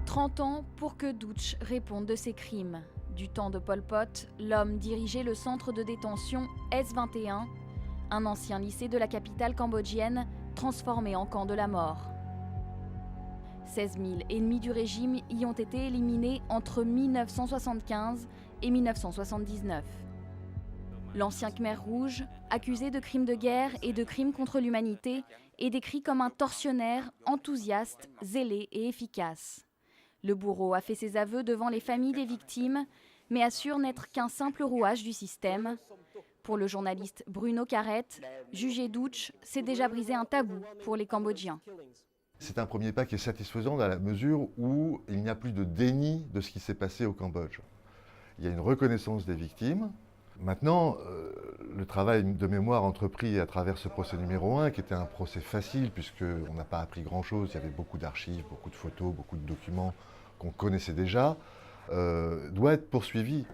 30 ans pour que Doutch réponde de ses crimes. Du temps de Pol Pot, l'homme dirigeait le centre de détention S21, un ancien lycée de la capitale cambodgienne transformé en camp de la mort. 16 000 ennemis du régime y ont été éliminés entre 1975 et 1979. L'ancien Khmer Rouge, accusé de crimes de guerre et de crimes contre l'humanité, est décrit comme un tortionnaire enthousiaste, zélé et efficace. Le bourreau a fait ses aveux devant les familles des victimes, mais assure n'être qu'un simple rouage du système. Pour le journaliste Bruno Carrette, juger Doutch, c'est déjà briser un tabou pour les Cambodgiens. C'est un premier pas qui est satisfaisant dans la mesure où il n'y a plus de déni de ce qui s'est passé au Cambodge. Il y a une reconnaissance des victimes. Maintenant, le travail de mémoire entrepris à travers ce procès numéro 1, qui était un procès facile puisqu'on n'a pas appris grand-chose, il y avait beaucoup d'archives, beaucoup de photos, beaucoup de documents qu'on connaissait déjà, doit être poursuivi.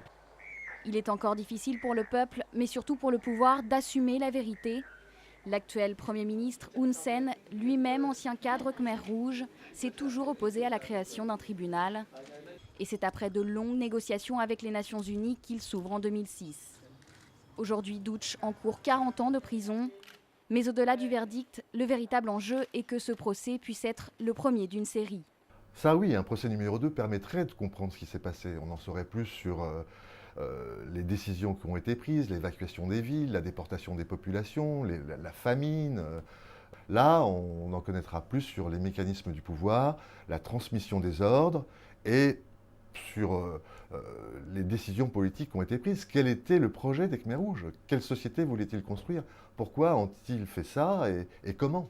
Il est encore difficile pour le peuple, mais surtout pour le pouvoir, d'assumer la vérité. L'actuel Premier ministre Hun Sen, lui-même ancien cadre Khmer Rouge, s'est toujours opposé à la création d'un tribunal. Et c'est après de longues négociations avec les Nations Unies qu'il s'ouvre en 2006. Aujourd'hui, Doutch encourt 40 ans de prison. Mais au-delà du verdict, le véritable enjeu est que ce procès puisse être le premier d'une série. Ça oui, un procès numéro 2 permettrait de comprendre ce qui s'est passé. On en saurait plus sur les décisions qui ont été prises, l'évacuation des villes, la déportation des populations, la famine. Là, on en connaîtra plus sur les mécanismes du pouvoir, la transmission des ordres et sur les décisions politiques qui ont été prises. Quel était le projet des Khmer Rouges? Quelle société voulaient-ils construire? Pourquoi ont-ils fait ça et comment?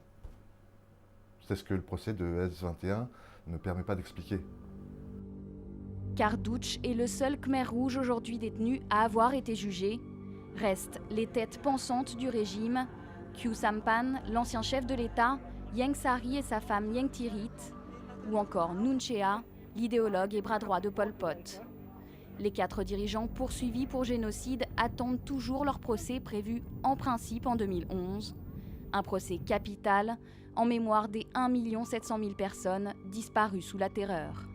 C'est ce que le procès de S21 ne permet pas d'expliquer. Car Doutch est le seul Khmer Rouge aujourd'hui détenu à avoir été jugé. Restent les têtes pensantes du régime, Khieu Samphan, l'ancien chef de l'État, Ieng Sary et sa femme Ieng Thirit, ou encore Nuon Chea, l'idéologue et bras droit de Pol Pot. Les 4 dirigeants poursuivis pour génocide attendent toujours leur procès prévu en principe en 2011. Un procès capital en mémoire des 1 700 000 personnes disparues sous la terreur.